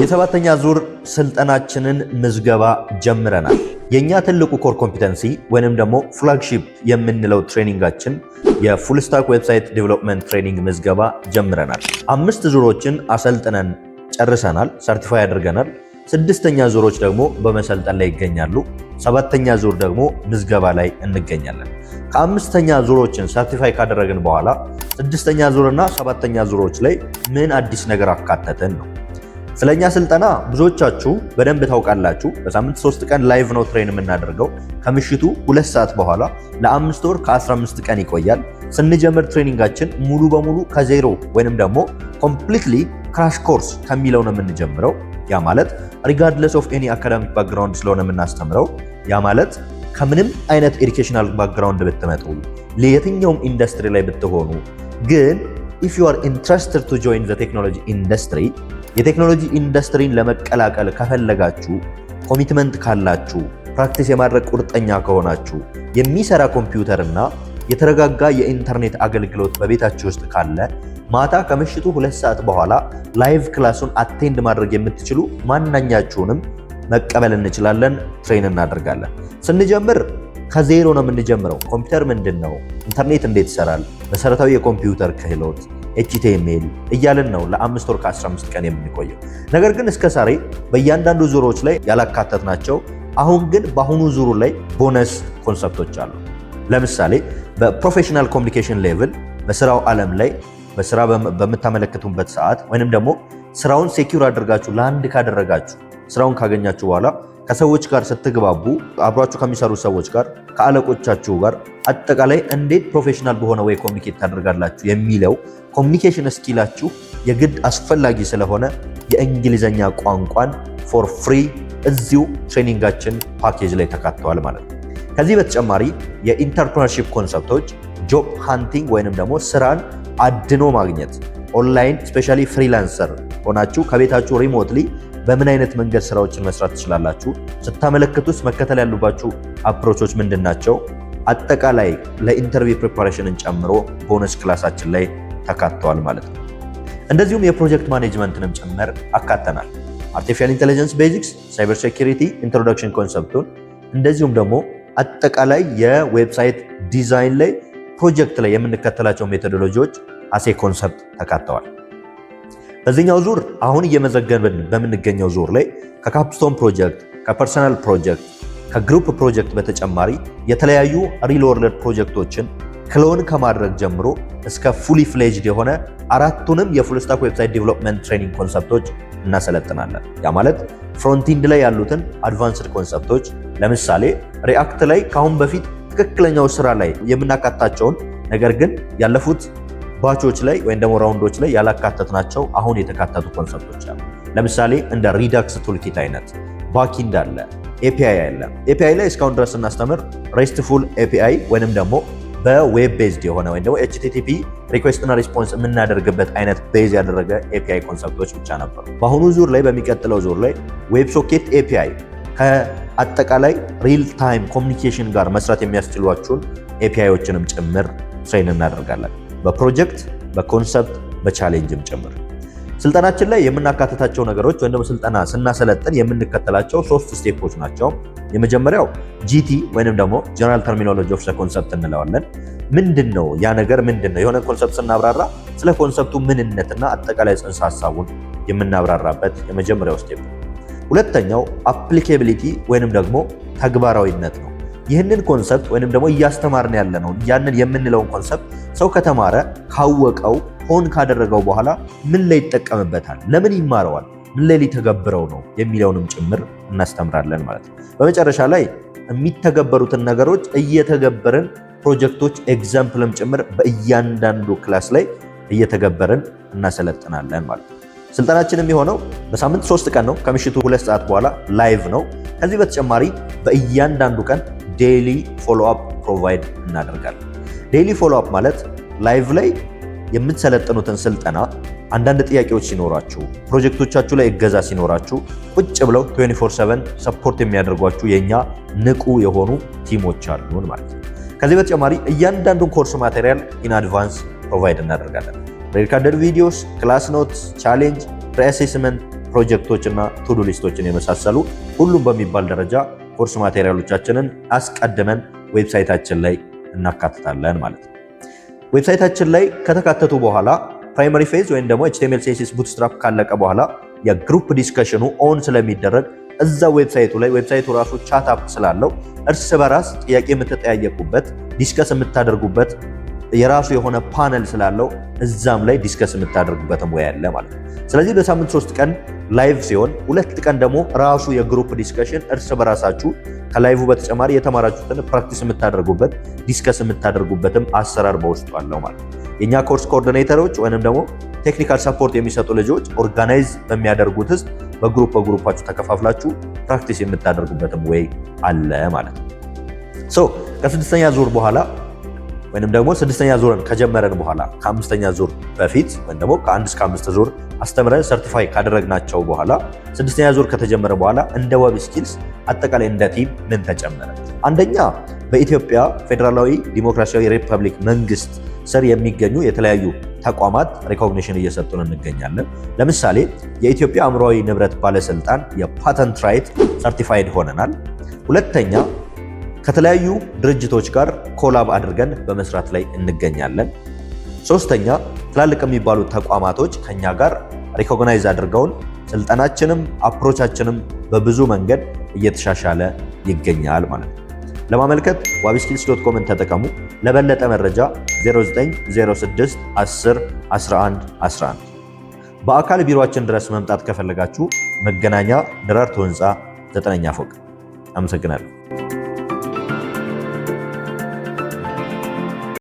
የሰባተኛ ዙር ስልጠናችንን ምዝገባ ጀምረናል። የኛ ትልቁ ኮር ኮምፒተንሲ ወይንም ደግሞ ፍላግሺፕ የምንለው ትሬኒንጋችን የፉል ስታክ ዌብሳይት ዴቨሎፕመንት ትሬኒንግ ምዝገባ ጀምረናል። 5 ዙሮችን አሰልጥነን ጨርሰናል፣ ሰርቲፋይ አድርገናል። 6ኛ ዙሮች ደግሞ በመሰልጠን ላይ ይገኛሉ። 7ኛ ዙር ደግሞ ምዝገባ ላይ እንገኛለን። ከ5ኛ ዙሮችን ሰርቲፋይ ካደረግን በኋላ 6ኛ ዙርና 7ኛ ዙሮች ላይ ምን አዲስ ነገር አካተትን ነው። ስለኛ ስልጠና ብዙዎቻችሁ በደንብ ታውቃላችሁ። በሳምንት 3 ቀን ላይቭ ነው ትሬን የምናደርገው። ከምሽቱ 2 ሰዓት በኋላ ለ5 ወር ከ15 ቀን ይቆያል። ስንጀምር ትሬኒንጋችን ሙሉ በሙሉ ከዜሮ ወይንም ደግሞ ኮምፕሊትሊ ክራሽ ኮርስ ከሚለው ነው የምንጀምረው። ያ ማለት ሪጋርድለስ ኦፍ ኤኒ አካዳሚክ ባክግራውንድ ስለሆነ የምናስተምረው፣ ያ ማለት ከምንም አይነት ኤዱኬሽናል ባክግራውንድ ብትመጡ፣ ለየትኛውም ኢንዱስትሪ ላይ ብትሆኑ፣ ግን if you are interested to join the technology industry የቴክኖሎጂ ኢንዱስትሪን ለመቀላቀል ከፈለጋችሁ፣ ኮሚትመንት ካላችሁ፣ ፕራክቲስ የማድረግ ቁርጠኛ ከሆናችሁ፣ የሚሰራ ኮምፒውተርና የተረጋጋ የኢንተርኔት አገልግሎት በቤታችሁ ውስጥ ካለ ማታ ከምሽቱ 2 ሰዓት በኋላ ላይቭ ክላሱን አቴንድ ማድረግ የምትችሉ ማንኛችሁንም መቀበል እንችላለን፣ ትሬን እናደርጋለን። ስንጀምር ከዜሮ ነው የምንጀምረው። ኮምፒውተር ምንድን ነው? ኢንተርኔት እንዴት ይሰራል? መሰረታዊ የኮምፒውተር ክህሎት HTML እያልን ነው ለ5 ወር ከ15 ቀን የምንቆየው። ነገር ግን እስከ ዛሬ በእያንዳንዱ ዙሮች ላይ ያላካተትናቸው፣ አሁን ግን በአሁኑ ዙሩ ላይ ቦነስ ኮንሰፕቶች አሉ። ለምሳሌ በፕሮፌሽናል ኮሚኒኬሽን ሌቭል በስራው ዓለም ላይ በስራ በምታመለክቱበት ሰዓት ወይንም ደግሞ ስራውን ሴኪዩር አድርጋችሁ ላንድ ካደረጋችሁ፣ ስራውን ካገኛችሁ በኋላ ከሰዎች ጋር ስትግባቡ፣ አብሯችሁ ከሚሰሩ ሰዎች ጋር፣ ከአለቆቻችሁ ጋር አጠቃላይ እንዴት ፕሮፌሽናል በሆነ ወይ ኮሚኒኬት ታደርጋላችሁ የሚለው ኮሚኒኬሽን ስኪላችሁ የግድ አስፈላጊ ስለሆነ የእንግሊዘኛ ቋንቋን ፎር ፍሪ እዚሁ ትሬኒንጋችን ፓኬጅ ላይ ተካተዋል ማለት ነው። ከዚህ በተጨማሪ የኢንተርፕረነርሺፕ ኮንሰፕቶች፣ ጆብ ሃንቲንግ ወይንም ደግሞ ስራን አድኖ ማግኘት፣ ኦንላይን ስፔሻሊ ፍሪላንሰር ሆናችሁ ከቤታችሁ ሪሞትሊ በምን አይነት መንገድ ስራዎችን መስራት ትችላላችሁ፣ ስታመለክቱስ መከተል ያሉባችሁ አፕሮቾች ምንድናቸው፣ አጠቃላይ ለኢንተርቪው ፕሪፓሬሽንን ጨምሮ ቦነስ ክላሳችን ላይ ተካተዋል ማለት ነው። እንደዚሁም የፕሮጀክት ማኔጅመንትንም ጭምር አካተናል። አርቲፊሻል ኢንተለጀንስ ቤዚክስ፣ ሳይበር ሴኩሪቲ ኢንትሮዳክሽን ኮንሰፕቱን፣ እንደዚሁም ደግሞ አጠቃላይ የዌብሳይት ዲዛይን ላይ ፕሮጀክት ላይ የምንከተላቸው ሜቶዶሎጂዎች አሴ ኮንሰፕት ተካተዋል። በዚህኛው ዙር አሁን እየመዘገብን በምንገኘው ዙር ላይ ከካፕስቶን ፕሮጀክት፣ ከፐርሰናል ፕሮጀክት፣ ከግሩፕ ፕሮጀክት በተጨማሪ የተለያዩ ሪል ወርልድ ፕሮጀክቶችን ክሎን ከማድረግ ጀምሮ እስከ ፉሊ ፍሌጅድ የሆነ 4ቱንም የፉል ስታክ ዌብሳይት ዴቨሎፕመንት ትሬኒንግ ኮንሰፕቶች እናሰለጥናለን። ያ ማለት ፍሮንቲንድ ላይ ያሉትን አድቫንስድ ኮንሰፕቶች፣ ለምሳሌ ሪአክት ላይ ካሁን በፊት ትክክለኛው ስራ ላይ የምናካታቸውን ነገር ግን ያለፉት ባቾች ላይ ወይም ደግሞ ራውንዶች ላይ ያላካተትናቸው አሁን የተካተቱ ኮንሰፕቶች አሉ። ለምሳሌ እንደ ሪዳክስ ቱልኪት አይነት፣ ባኪንድ አለ፣ ኤፒአይ አለ። ኤፒአይ ላይ እስካሁን ድረስ ስናስተምር ሬስትፉል ኤፒአይ ወይንም ደግሞ በዌብ ቤዝድ የሆነ ወይም ደግሞ HTTP ሪኩዌስት እና ሪስፖንስ የምናደርግበት አይነት ቤዝ ያደረገ ኤፒአይ ኮንሰፕቶች ብቻ ነበሩ። በአሁኑ ዙር ላይ በሚቀጥለው ዙር ላይ ዌብ ሶኬት ኤፒአይ ከአጠቃላይ ሪል ታይም ኮሚኒኬሽን ጋር መስራት የሚያስችሏችሁን ኤፒአይዎችንም ጭምር ትሬን እናደርጋለን። በፕሮጀክት፣ በኮንሰፕት፣ በቻሌንጅም ጭምር። ስልጠናችን ላይ የምናካተታቸው ነገሮች ወይም ደግሞ ስልጠና ስናሰለጥን የምንከተላቸው 3 ስቴፖች ናቸው። የመጀመሪያው GT ወይንም ደግሞ ጀነራል ተርሚኖሎጂ ኦፍ ኮንሰፕት እንለዋለን። ምንድነው ያ ነገር? ምንድነው የሆነ ኮንሰፕት ስናብራራ ስለ ኮንሰፕቱ ምንነትና አጠቃላይ ጽንሰ ሐሳቡን የምናብራራበት የመጀመሪያው ስቴፕ። ሁለተኛው አፕሊኬቢሊቲ ወይንም ደግሞ ተግባራዊነት ነው። ይህንን ኮንሰፕት ወይንም ደግሞ እያስተማርን ያለነው ያንን የምንለውን ኮንሰፕት ሰው ከተማረ ካወቀው ሆን ካደረገው በኋላ ምን ላይ ይጠቀምበታል፣ ለምን ይማረዋል፣ ምን ላይ ሊተገብረው ነው የሚለውንም ጭምር እናስተምራለን ማለት ነው። በመጨረሻ ላይ የሚተገበሩትን ነገሮች እየተገበርን ፕሮጀክቶች ኤግዛምፕልም ጭምር በእያንዳንዱ ክላስ ላይ እየተገበርን እናሰለጥናለን ማለት ነው። ስልጠናችንም የሆነው በሳምንት 3 ቀን ነው። ከምሽቱ 2 ሰዓት በኋላ ላይቭ ነው። ከዚህ በተጨማሪ በእያንዳንዱ ቀን ዴይሊ ፎሎ አፕ ፕሮቫይድ እናደርጋለን። ዴይሊ ፎሎ አፕ ማለት ላይቭ ላይ የምትሰለጥኑትን ስልጠና አንዳንድ ጥያቄዎች ሲኖራችሁ፣ ፕሮጀክቶቻችሁ ላይ እገዛ ሲኖራችሁ ቁጭ ብለው 24/7 ሰፖርት የሚያደርጓችሁ የኛ ንቁ የሆኑ ቲሞች አሉን ማለት ነው። ከዚህ በተጨማሪ እያንዳንዱን ኮርስ ማቴሪያል ኢን አድቫንስ ፕሮቫይድ እናደርጋለን። ሪካርደድ ቪዲዮስ፣ ክላስ ኖትስ፣ ቻሌንጅ፣ ፕሪ-አሴስመንት፣ ፕሮጀክቶችና ቱዱ ሊስቶችን የመሳሰሉ ሁሉም በሚባል ደረጃ ኮርስ ማቴሪያሎቻችንን አስቀድመን ዌብሳይታችን ላይ እናካትታለን ማለት ነው። ዌብሳይታችን ላይ ከተካተቱ በኋላ ፕራይመሪ ፌዝ ወይም ደግሞ HTML CSS ቡትስትራፕ ካለቀ በኋላ የግሩፕ ዲስከሽኑ ኦን ስለሚደረግ እዛ ዌብሳይቱ ላይ ዌብሳይቱ ራሱ ቻት አፕ ስላለው እርስ በራስ ጥያቄ የምትጠያየቁበት ዲስከስ የምታደርጉበት የራሱ የሆነ ፓነል ስላለው እዛም ላይ ዲስከስ የምታደርጉበትም ወይ አለ ማለት ነው። ስለዚህ በሳምንት 3 ቀን ላይቭ ሲሆን 2 ቀን ደግሞ ራሱ የግሩፕ ዲስከሽን እርስ በራሳችሁ ከላይቭ በተጨማሪ የተማራችሁትን ፕራክቲስ የምታደርጉበት ዲስከስ የምታደርጉበትም አሰራር በውስጡ አለው ማለት ነው። የኛ ኮርስ ኮኦርዲኔተሮች ወይንም ደግሞ ቴክኒካል ሰፖርት የሚሰጡ ልጆች ኦርጋናይዝ በሚያደርጉት ውስጥ በግሩፓችሁ ተከፋፍላችሁ ፕራክቲስ የምታደርጉበትም ወይ አለ ማለት ነው። ከስድስተኛ ዙር በኋላ ወይንም ደግሞ ስድስተኛ ዙርን ከጀመረን በኋላ ከአምስተኛ ዙር በፊት ወይንም ደግሞ ከ1 እስከ 5 ዙር አስተምረን ሰርቲፋይ ካደረግናቸው በኋላ ስድስተኛ ዙር ከተጀመረ በኋላ እንደ ዌብ ስኪልስ አጠቃላይ እንደ ቲም ምን ተጨመረ? አንደኛ በኢትዮጵያ ፌዴራላዊ ዲሞክራሲያዊ ሪፐብሊክ መንግስት ስር የሚገኙ የተለያዩ ተቋማት ሪኮግኒሽን እየሰጡን እንገኛለን። ለምሳሌ የኢትዮጵያ አእምሯዊ ንብረት ባለስልጣን የፓተንት ራይት ሰርቲፋይድ ሆነናል። ሁለተኛ ከተለያዩ ድርጅቶች ጋር ኮላብ አድርገን በመስራት ላይ እንገኛለን። ሶስተኛ ትላልቅ የሚባሉ ተቋማቶች ከኛ ጋር ሪኮግናይዝ አድርገውን ስልጠናችንም አፕሮቻችንም በብዙ መንገድ እየተሻሻለ ይገኛል ማለት ነው። ለማመልከት wabiskills.com ተጠቀሙ። ለበለጠ መረጃ 0906 10 11 11 በአካል ቢሮአችን ድረስ መምጣት ከፈለጋችሁ መገናኛ ደራርቱ ህንፃ 9ኛ ፎቅ። አመሰግናለሁ።